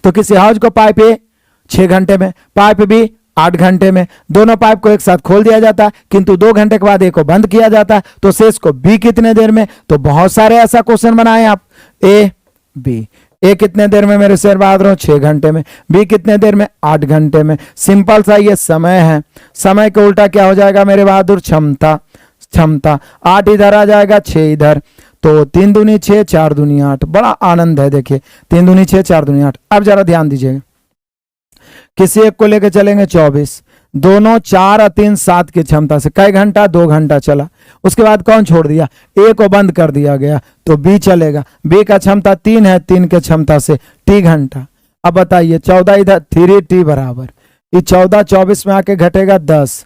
तो किसी हौज को पाइप ए 6 घंटे में, पाइप बी 8 घंटे में, दोनों पाइप को एक साथ खोल दिया जाता है, किंतु 2 घंटे के बाद ए को बंद किया जाता है, तो शेष को बी कितने देर में? तो बहुत सारे ऐसा क्वेश्चन बनाए आप। ए बी, ए कितने देर में मेरे शेर बहादुर? 6 घंटे में। बी कितने देर में? 8 घंटे में। सिंपल सा ये समय है, समय के उल्टा क्या हो जाएगा मेरे बहादुर? क्षमता। क्षमता 8 इधर आ जाएगा, 6 इधर, तो 3 दूनी 6, 4 दूनी 8। बड़ा आनंद है, देखिए 3 दूनी 6, 4 दूनी 8। अब जरा ध्यान दीजिएगा, किसी एक को लेकर चलेंगे 24, दोनों 4 और 3 7 की क्षमता से कई घंटा? 2 घंटा चला। उसके बाद कौन छोड़ दिया? ए को बंद कर दिया गया, तो बी चलेगा। बी का क्षमता 3 है, 3 के क्षमता से टी घंटा। अब बताइए 14 इधर 3 टी बराबर, ये 14 24 में आके घटेगा 10,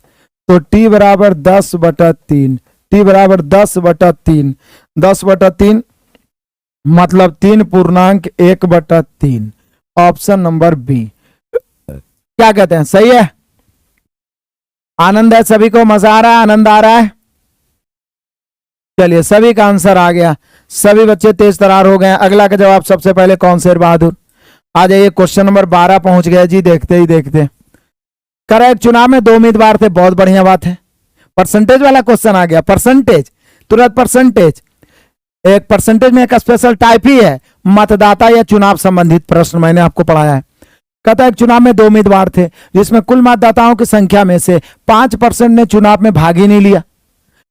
तो टी बराबर 10/3, टी बराबर 10/3, 10/3 मतलब 3.1/3। Option number B. क्या कहते हैं, सही है? आनंद है सभी को? मजा आ रहा है? आनंद आ रहा है? चलिए सभी का आंसर आ गया, सभी बच्चे तेज तरार हो गए। अगला का जवाब सबसे पहले कौन? शेर बहादुर। आ जाइए, क्वेश्चन नंबर 12 पहुंच गए जी, देखते ही देखते। करेक्ट, चुनाव में 2 उम्मीदवार थे, बहुत बढ़िया बात है। परसेंटेज वाला क्वेश्चन आ गया, परसेंटेज, तुरंत परसेंटेज। एक परसेंटेज में एक स्पेशल टाइप ही है, मतदाता या चुनाव संबंधित प्रश्न मैंने आपको पढ़ाया है। कहता है चुनाव में 2 उम्मीदवार थे, जिसमें कुल मतदाताओं की संख्या में से 5% ने चुनाव में भाग ही नहीं लिया।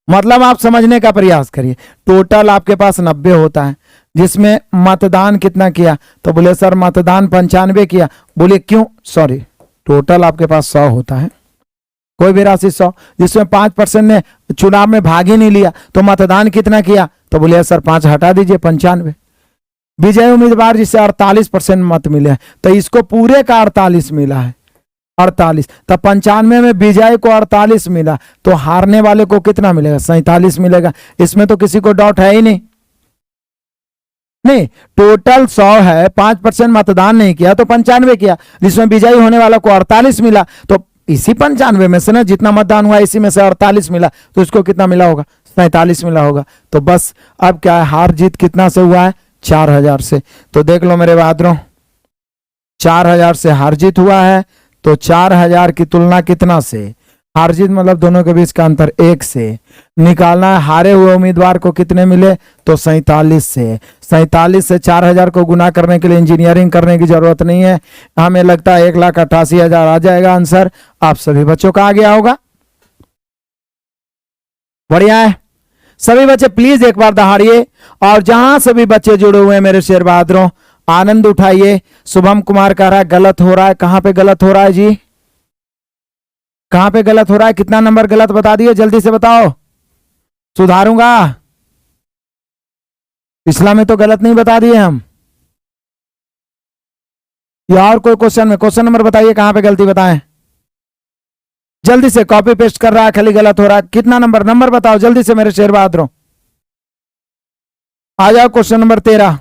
मतलब आप समझने का प्रयास करिए, टोटल आपके पास 90 होता है, जिसमें मतदान कितना किया? तो बोले सर मतदान 95 किया। बोले क्यों? सॉरी, टोटल आपके पास 100 होता है, कोई भी राशि 100, जिसमें 5% ने चुनाव में भाग ही नहीं लिया, तो मतदान कितना किया? तो बोले सर 5 हटा दीजिए, 95। विजय उम्मीदवार जिसे 48% मत मिले हैं, तो इसको पूरे का 48 मिला है, 48। तब 95 में विजय को 48 मिला, तो हारने वाले को कितना मिलेगा? 47 मिलेगा। इसमें तो किसी को डाउट है ही नहीं। नहीं, टोटल 100 है, 5% मतदान नहीं किया तो 95 किया, जिसमें विजयी होने वाला को 48 मिला, तो इसी 95 में से ना जितना मतदान हुआ इसी में से 48 मिला, तो इसको कितना मिला होगा? 47 मिला होगा। तो बस अब क्या है, हार जीत कितना से हुआ है? 4000 से। तो देख लो मेरे बहादुरों, 4000 से हार जीत हुआ है, तो 4000 की तुलना कितना से? हार जीत मतलब दोनों के बीच का अंतर 1 से निकालना है। हारे हुए उम्मीदवार को कितने मिले? तो 47 से। 47 से 4000 को गुना करने के लिए इंजीनियरिंग करने की जरूरत नहीं है, हमें लगता है 1,88,000 आ जाएगा आंसर। आप सभी बच्चों का आ गया होगा, बढ़िया है। सभी बच्चे प्लीज एक बार दहाड़िए, और जहां सभी बच्चे जुड़े हुए हैं मेरे शेर बहादुरों, आनंद उठाइए। शुभम कुमार कह रहा है गलत हो रहा है, कहां पे गलत हो रहा है जी? कहां पे गलत हो रहा है? कितना नंबर गलत बता दिए, जल्दी से बताओ, सुधारूंगा। पिछला में तो गलत नहीं बता दिए हम। या और कोई क्वेश्चन में क्वेश्चन नंबर बताइए, कहां पे गलती बताएं। जल्दी से, कॉपी पेस्ट कर रहा है, खाली गलत हो रहा है। कितना नंबर? नंबर बताओ जल्दी से मेरे शेर बहादुरों, आ जाओ। Question number 13।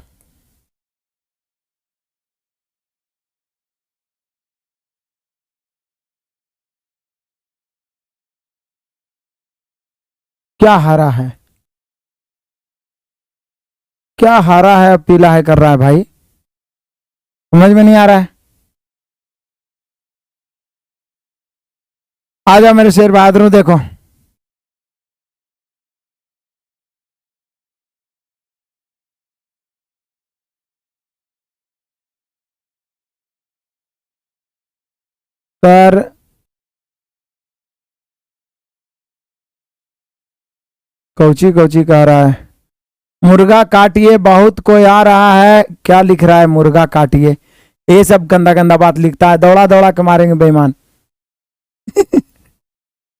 क्या हारा है? क्या हारा है, पीला है कर रहा है भाई, समझ में नहीं आ रहा है। आ जाओ मेरे शेर बहादुर, देखो सर, कौची कौची कह रहा है? मुर्गा काटिए बहुत कोई आ रहा है, क्या लिख रहा है? मुर्गा काटिए, ये सब गंदा गंदा बात लिखता है, दौड़ा दौड़ा के मारेंगे बेईमान।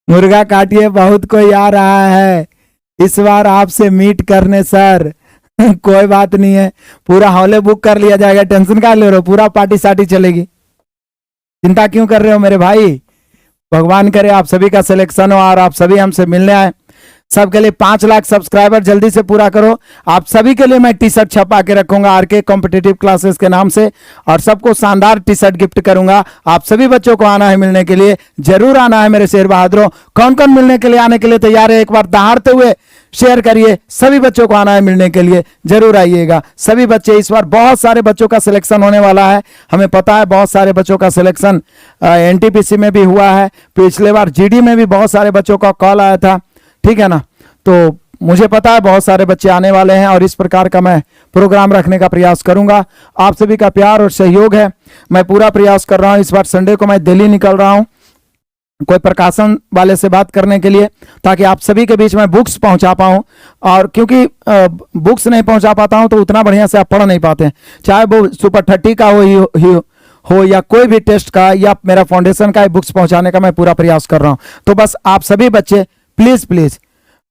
मुर्गा काटिए बहुत कोई आ रहा है, इस बार आपसे मीट करने सर। कोई बात नहीं है, पूरा हॉले बुक कर लिया जाएगा, टेंशन क्या ले रहे हो, पूरा पार्टी सार्टी चलेगी, चिंता क्यों कर रहे हो मेरे भाई। भगवान करे आप सभी का सिलेक्शन हो और आप सभी हमसे मिलने आए। सबके लिए 5 लाख सब्सक्राइबर जल्दी से पूरा करो। आप सभी के लिए मैं टी शर्ट छपा के रखूंगा आरके कॉम्पिटिटिव क्लासेस के नाम से, और सबको शानदार टी शर्ट गिफ्ट करूंगा। आप सभी बच्चों को आना है मिलने के लिए, जरूर आना है मेरे शेर बहादुरों। कौन कौन मिलने के लिए आने के लिए तैयार है, एक बार दहाड़ते हुए शेयर करिए, सभी बच्चों को आना है मिलने के लिए, जरूर आइएगा सभी बच्चे। इस बार बहुत सारे बच्चों का सिलेक्शन होने वाला है, हमें पता है बहुत सारे बच्चों का सिलेक्शन एनटीपीसी में भी हुआ है, पिछले बार जीडी में भी बहुत सारे बच्चों का कॉल आया था, ठीक है ना। तो मुझे पता है बहुत सारे बच्चे आने वाले हैं और इस प्रकार का मैं प्रोग्राम रखने का प्रयास करूंगा। आप सभी का प्यार और सहयोग है, मैं पूरा प्रयास कर रहा हूं। इस बार संडे को मैं दिल्ली निकल रहा हूं कोई प्रकाशन वाले से बात करने के लिए, ताकि आप सभी के बीच में बुक्स पहुंचा पाऊं। और क्योंकि बुक्स नहीं पहुंचा पाता हूं तो उतना बढ़िया से आप पढ़ नहीं पाते हैं, चाहे वो सुपर 30 का हो या कोई भी टेस्ट का या मेरा फाउंडेशन का बुक्स पहुंचाने का मैं पूरा प्रयास कर रहा हूं। तो बस आप सभी बच्चे प्लीज प्लीज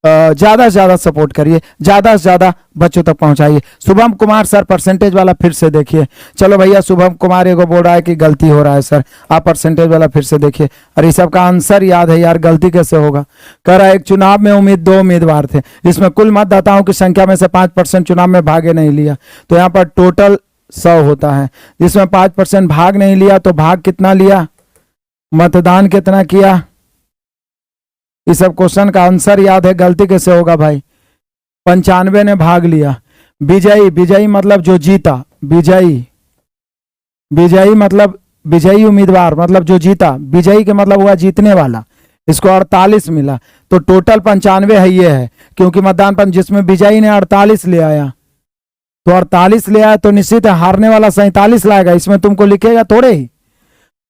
ज्यादा से ज्यादा सपोर्ट करिए, ज्यादा से ज्यादा बच्चों तक पहुंचाइए। शुभम कुमार सर परसेंटेज वाला फिर से देखिए। चलो भैया, शुभम कुमार एगो बोल रहा है कि गलती हो रहा है सर, आप परसेंटेज वाला फिर से देखिए। और इस सब का आंसर याद है यार, गलती कैसे होगा। कह रहा है एक चुनाव में दो उम्मीदवार थे, इसमें कुल मतदाताओं की संख्या में से 5% चुनाव में भागे नहीं लिया, तो यहाँ पर टोटल 100 होता है, जिसमें 5% भाग नहीं लिया, तो भाग कितना लिया, मतदान कितना किया। इस सब क्वेश्चन का आंसर याद है, गलती कैसे होगा भाई। 95 ने भाग लिया। विजयी, विजयी मतलब जो जीता, विजयी, विजयी मतलब विजयी उम्मीदवार मतलब जो जीता, विजयी के मतलब हुआ जीतने वाला, इसको 48 मिला, तो टोटल 95 है ये है, क्योंकि मतदान पर जिसमें विजयी ने 48 ले आया, तो 48 ले आया, तो निश्चित है हारने वाला 47 लाएगा। इसमें तुमको लिखेगा थोड़े ही,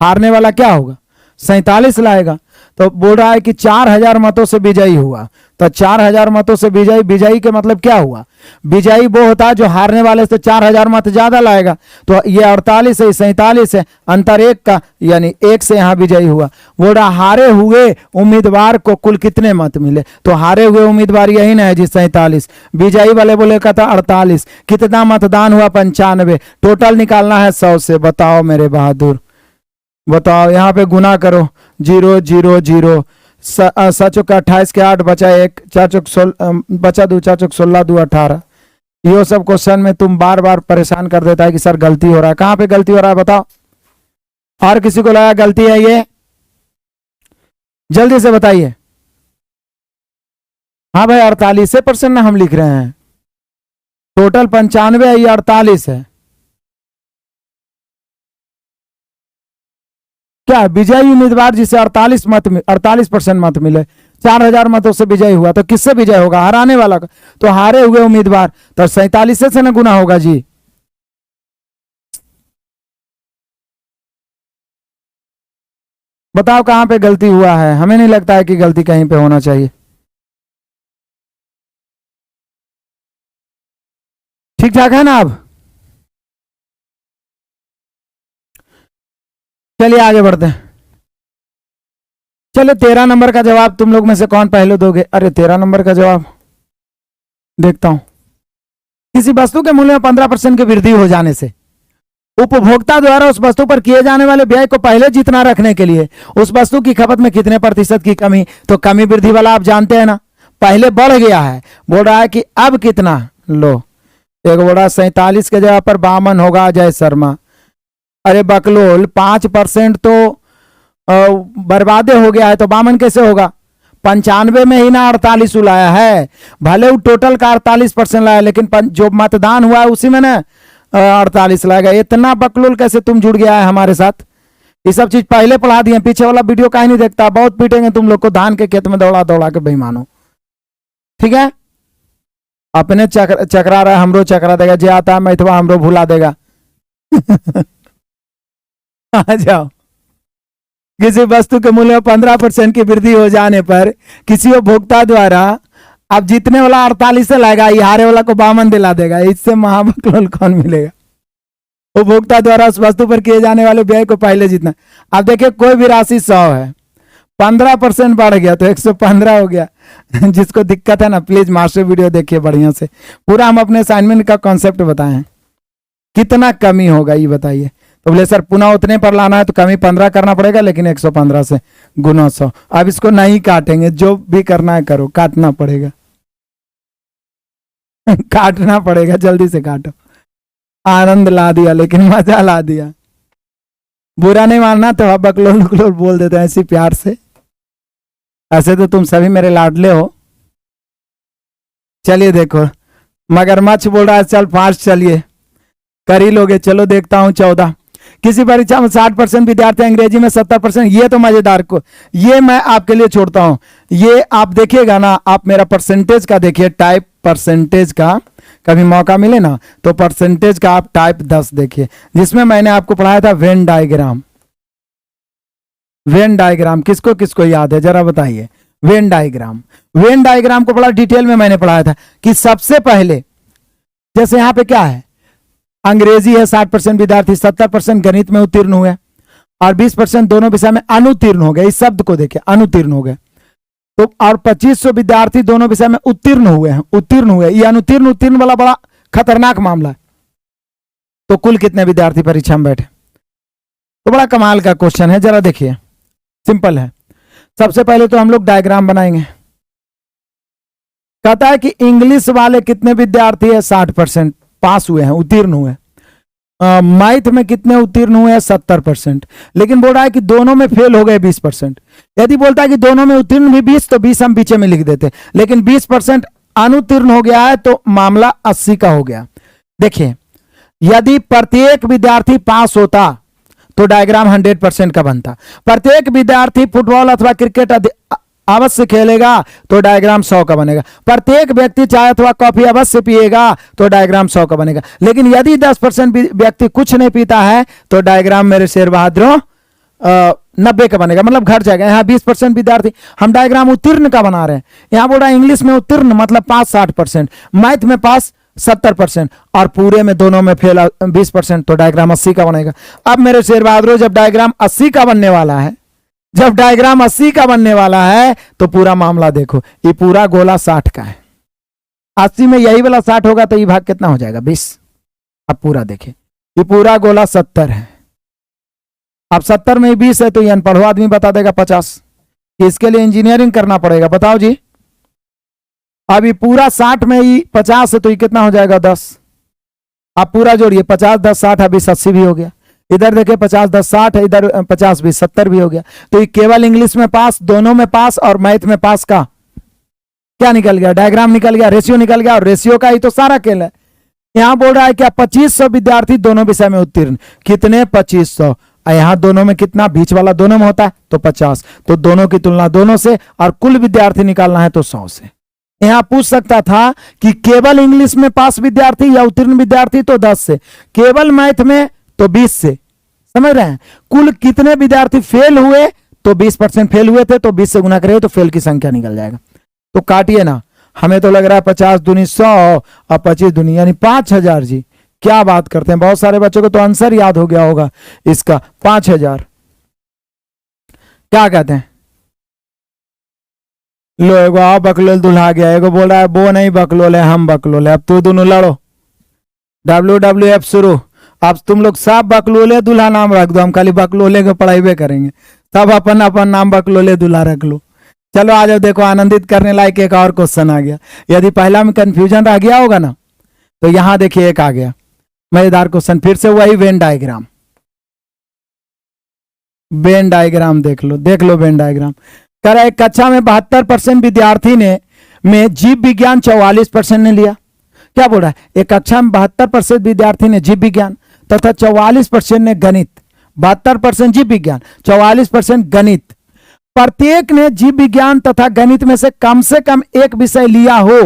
हारने वाला क्या होगा, 47 लाएगा। तो बोल रहा है कि 4000 मतों से विजयी हुआ, तो 4000 मतों से विजयी, विजयी के मतलब क्या हुआ, विजयी वो होता है जो हारने वाले से 4000 मत ज्यादा लाएगा। तो ये 48 है, 47 है, अंतर 1 का, यानी 1 से यहाँ विजयी हुआ। बोल रहा हारे हुए उम्मीदवार को कुल कितने मत मिले, तो हारे हुए उम्मीदवार यही ना है जी 47, विजयी वाले बोले का था 48, कितना मतदान हुआ 95, टोटल निकालना है 100 से। बताओ मेरे बहादुर, बताओ, यहाँ पे गुना करो, 0 0 0, सचो का 28 के 8 बचा 1, 4 चौक 16 बचा 2, 4 चौक 16 2 18। ये सब क्वेश्चन में तुम बार बार परेशान कर देता है कि सर गलती हो रहा है, कहाँ पे गलती हो रहा है बताओ। और किसी को लगा गलती है ये, जल्दी से बताइए। हाँ भाई 48% ना हम लिख रहे हैं, टोटल 95 है, ये 48 है। क्या विजयी उम्मीदवार जिसे 48% मत मिले, 4000 मतों से विजयी हुआ, तो किससे विजय होगा, हराने वाला का। तो हारे हुए उम्मीदवार तो 47 से ना गुना होगा जी। बताओ कहां पे गलती हुआ है, हमें नहीं लगता है कि गलती कहीं पे होना चाहिए। ठीक ठाक है ना। अब चलिए आगे बढ़ते हैं। चलो 13 नंबर का जवाब तुम लोग में से कौन पहले दोगे। अरे 13 नंबर का जवाब देखता हूं। किसी वस्तु के मूल्य में 15% की वृद्धि हो जाने से उपभोक्ता द्वारा उस वस्तु पर किए जाने वाले व्यय को पहले जितना रखने के लिए उस वस्तु की खपत में कितने प्रतिशत की कमी। तो कमी वृद्धि वाला आप जानते हैं ना, पहले बढ़ गया है, बोल रहा है कि अब कितना। लो एक बोल रहा 47 के जगह पर 52 होगा अजय शर्मा। अरे बकलोल 5% तो बर्बादे हो गया है, तो 52 कैसे होगा। 95 में ही ना 48 लाया है, भले वो टोटल का 48% लाया, लेकिन जो मतदान हुआ है उसी में ना 48 लाएगा। इतना बकलोल कैसे तुम जुड़ गया है हमारे साथ। ये सब चीज पहले पढ़ा दिए, पीछे वाला वीडियो काहे नहीं देखता। बहुत पीटेंगे तुम लोग को, धान के खेत में दौड़ा दौड़ा के बेईमानो। ठीक है, अपने चकरा रहा है, हमरो चकरा देगा, जे आता है मैथवा हमरो भुला देगा। आ जाओ। किसी वस्तु के मूल्य में 15% की वृद्धि हो जाने पर किसी उपभोक्ता द्वारा अब जीतने वाला 48 से लाएगा, हारे वाला को 52 दिला देगा। इससे महाबकलोल कौन मिलेगा। उपभोक्ता द्वारा उस वस्तु पर किए जाने वाले व्यय को पहले जीतना। अब देखिए कोई भी राशि 100 है, 15% बढ़ गया तो 115 हो गया। जिसको दिक्कत है ना प्लीज मास्टर वीडियो देखिए बढ़िया से, पूरा हम अपने असाइनमेंट का कॉन्सेप्ट बताए हैं। कितना कमी होगा ये बताइए। तो बोले सर पुनः उतने पर लाना है तो कमी 15 करना पड़ेगा, लेकिन 115 से गुना 100। अब इसको नहीं काटेंगे, जो भी करना है करो, काटना पड़ेगा। काटना पड़ेगा, जल्दी से काटो। आनंद ला दिया, लेकिन मजा ला दिया। बुरा नहीं मानना तो बकलोल बकलोल बोल देते हैं ऐसी प्यार से। ऐसे तो तुम सभी मेरे लाडले हो। चलिए देखो, मगरमच्छ बोल रहा है चल 5, चलिए कर ही लोगे। चलो देखता हूं 14। किसी परीक्षा में 60% विद्यार्थी, अंग्रेजी में 70%। ये तो मजेदार को, ये मैं आपके लिए छोड़ता हूं। ये आप देखिएगा ना, आप मेरा परसेंटेज का देखिए, टाइप परसेंटेज का, कभी मौका मिले ना तो परसेंटेज का आप टाइप 10 देखिए, जिसमें मैंने आपको पढ़ाया था वेन डायग्राम। वेन डायग्राम किसको किसको याद है जरा बताइए। वेन डायग्राम, वेन डायग्राम को बड़ा डिटेल में मैंने पढ़ाया था कि सबसे पहले, जैसे यहां पे क्या है, अंग्रेजी है 60% विद्यार्थी, 70% गणित में उत्तीर्ण हुए और 20% दोनों विषय में अनुत्तीर्ण हो गए। इस शब्द को देखिए, अनुत्तीर्ण हो गए। तो और 2500 विद्यार्थी दोनों विषय में उत्तीर्ण हुए हैं, उत्तीर्ण हुए। ये अनुत्तीर्ण उत्तीर्ण वाला बड़ा खतरनाक मामला है। तो कुल कितने विद्यार्थी परीक्षा में बैठे? तो बड़ा कमाल का क्वेश्चन है, जरा देखिए, सिंपल है। सबसे पहले तो हम लोग डायग्राम बनाएंगे। कहता है कि इंग्लिश वाले कितने विद्यार्थी है? 60% पास हुए हैं, उत्तीर्ण हुए। मैथ में कितने उत्तीर्ण हुए हैं? 70%। लेकिन बोल रहा है कि दोनों में फेल हो गए 20%। यदि बोलता है कि दोनों में उत्तीर्ण भी 20, तो 20 हम पीछे में लिख देते, लेकिन 20% अनुत्तीर्ण हो गया है, तो मामला 80 का हो गया। देखिए, यदि प्रत्येक विद्यार्थी पास होता तो डायग्राम 100% का बनता। प्रत्येक विद्यार्थी फुटबॉल अथवा क्रिकेट अवश्य खेलेगा तो डायग्राम 100 का बनेगा। प्रत्येक व्यक्ति चाय अथवा कॉफी अवश्य पिएगा तो डायग्राम 100 का बनेगा। लेकिन यदि 10% व्यक्ति कुछ नहीं पीता है तो डायग्राम मेरे शेर बहादुरों 90 का बनेगा, मतलब घट जाएगा। यहाँ 20% विद्यार्थी, हम डायग्राम उत्तीर्ण का बना रहे हैं। यहाँ बोल रहा है इंग्लिश में उत्तीर्ण मतलब पास 60%, मैथ में पास 70% और पूरे में दोनों में फेल 20%, तो डायग्राम 80 का बनेगा। अब मेरे शेर बहादुरों, जब डायग्राम 80 का बनने वाला है, जब डायग्राम 80 का बनने वाला है तो पूरा मामला देखो, ये पूरा गोला 60 का है। 80 में यही वाला 60 होगा तो ये भाग कितना हो जाएगा? 20। अब पूरा देखें, ये पूरा गोला 70 है। अब 70 में 20 है तो ये अनपढ़ आदमी बता देगा 50। इसके लिए इंजीनियरिंग करना पड़ेगा, बताओ जी। अब ये पूरा 60 में ही 50 है तो ये कितना हो जाएगा? 10। आप पूरा जोड़िए, 50 10 60, अभी 80 भी हो गया। इधर देखिए 50 10 60 है, इधर 50 20 70 भी हो गया। तो ये केवल इंग्लिश में पास, दोनों में पास और मैथ में पास का क्या निकल गया? डायग्राम निकल गया, रेशियो निकल गया। और रेशियो का ही तो सारा खेल है। यहां बोल रहा है क्या? 2500 विद्यार्थी दोनों विषय में उत्तीर्ण। कितने? 2500। यहां दोनों में कितना? बीच वाला दोनों में होता है तो 50। तो दोनों की तुलना दोनों से, और कुल विद्यार्थी निकालना है तो 100 से। यहां पूछ सकता था कि केवल इंग्लिश में पास विद्यार्थी या उत्तीर्ण विद्यार्थी, तो 10 से। केवल मैथ में तो 20 से। समझ रहे हैं? कुल कितने विद्यार्थी फेल हुए, तो 20% फेल हुए थे, तो 20 से गुना करें तो फेल की संख्या निकल जाएगा। तो काटिए ना, हमें तो लग रहा है 50 दूनी 100 और 25 दूनी यानी 5000 जी। क्या बात करते हैं, बहुत सारे बच्चों को तो आंसर याद हो गया होगा इसका, 5000। क्या कहते हैं? लो, एगो आओ बकलोल दुल्हा गया, एगो बोल रहा है वो नहीं बकलोल है, हम बकलोल है। अब तू दोनों लड़ो, WWF शुरू। अब तुम लोग सब बकलोले दूल्हा नाम रख दो, हम खाली बकलोले को पढ़ाई करेंगे। सब अपन अपन नाम बकलोले दूल्हा रख लो। चलो आ जाओ, देखो आनंदित करने लायक एक और क्वेश्चन आ गया। यदि पहला में कंफ्यूजन रह गया होगा ना, तो यहां देखिए एक आ गया मजेदार क्वेश्चन, फिर से वही वेन डायग्राम। वेन डायग्राम देख लो, देख लो वेन डायग्राम। कह रहा है कक्षा में 72% विद्यार्थी ने में जीव विज्ञान 44% ने लिया। क्या बोल रहा है? एक कक्षा में 72% विद्यार्थी ने जीव विज्ञान तथा 44% ने गणित। 72% जीव विज्ञान, 44% गणित। प्रत्येक ने जीव विज्ञान तथा गणित में से कम एक विषय लिया हो,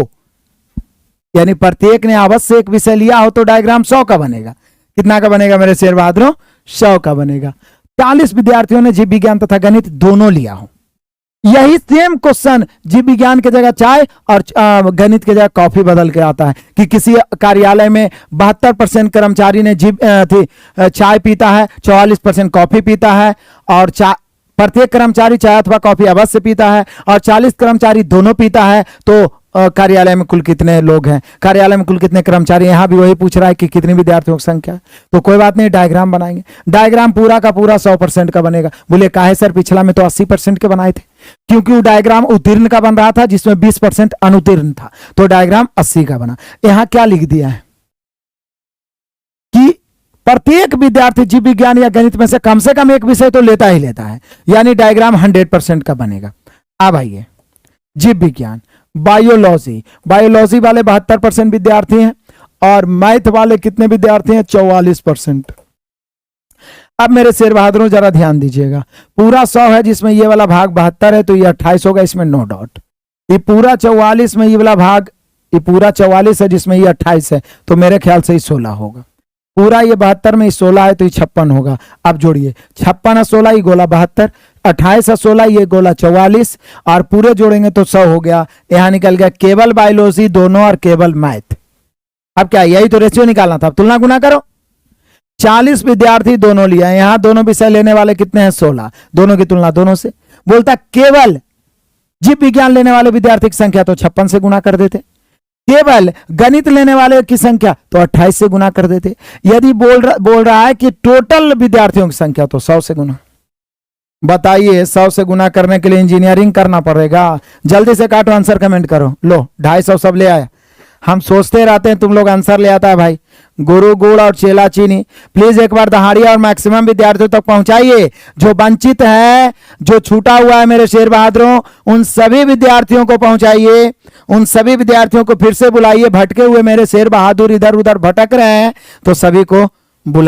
यानी प्रत्येक ने अवश्य एक विषय लिया हो, तो डायग्राम 100 का बनेगा। कितना का बनेगा मेरे शेर बहादुरों? 100 का बनेगा। 40 विद्यार्थियों ने जीव विज्ञान तथा गणित दोनों लिया हो। यही सेम क्वेश्चन जीव विज्ञान की जगह चाय और गणित की जगह कॉफी बदल के आता है कि किसी कार्यालय में 72% कर्मचारी ने चाय पीता है, 44% कॉफी पीता है, और प्रत्येक कर्मचारी चाय अथवा कॉफी अवश्य पीता है, और 40 कर्मचारी दोनों पीता है। तो कार्यालय में कुल कितने लोग हैं? कार्यालय में कुल कितने कर्मचारी? यहां भी वही पूछ रहा है कि कितनी विद्यार्थियों की संख्या। तो कोई बात नहीं, डायग्राम बनाएंगे। डायग्राम पूरा का पूरा 100% का बनेगा। बोले काहे सर, पिछला में तो 80% के बनाए थे? क्योंकि वो डायग्राम उत्तीर्ण का बन रहा था जिसमें 20% अनुत्तीर्ण था, तो डायग्राम 80 का बना। यहां क्या लिख दिया है कि प्रत्येक विद्यार्थी जीव विज्ञान या गणित में से कम एक विषय तो लेता ही लेता है, यानी डायग्राम 100% का बनेगा। अब आइए जीव विज्ञान। बायोलॉजी, बायोलॉजी वाले 72% विद्यार्थी हैं और मैथ वाले कितने विद्यार्थी हैं? 44%। अब मेरे शेर बहादुरों जरा ध्यान दीजिएगा, पूरा 100 है जिसमें ये वाला भाग 72 है, तो ये 28 होगा, इसमें नो डाउट। ये पूरा 44 में ये वाला भाग, ये पूरा 44 है जिसमें ये 28 है, तो मेरे ख्याल से ये 16 होगा। पूरा ये 72 में 16 है तो ये 56 होगा। अब जोड़िए, 56 है 16, ये गोला 72, 28 है 16, ये गोला 44, और पूरे जोड़ेंगे तो 100 हो गया। यहां निकल गया केवल बायोलॉजी दोनों और केवल मैथ। अब क्या, यही तो रेशियो निकालना था। अब तुलना गुना करो, 40 विद्यार्थी दोनों लिया, यहां दोनों विषय लेने वाले कितने हैं? 16। दोनों की तुलना दोनों से। बोलता केवल जीव विज्ञान लेने वाले विद्यार्थी की संख्या तो 56 से गुना कर देते, केवल गणित लेने वाले की संख्या तो 28 से गुना कर देते। यदि बोल रहा है कि टोटल विद्यार्थियों की संख्या तो 100 से गुना। बताइए, 100 से गुना करने के लिए इंजीनियरिंग करना पड़ेगा? जल्दी से काटो, आंसर कमेंट करो। लो 250 सब ले आया। हम सोचते रहते हैं तुम लोग आंसर ले आता है भाई। गुरु गुड़ और चेला चीनी, प्लीज एक बार दहाड़िया और मैक्सिमम विद्यार्थियों तक पहुंचाइए। जो वंचित है, जो छूटा हुआ है मेरे शेर बहादुरों, उन सभी विद्यार्थियों को पहुंचाइए। उन सभी विद्यार्थियों को फिर से बुलाइए। भटके हुए मेरे शेर बहादुर इधर उधर भटक रहे हैं, तो सभी को बुलाइए।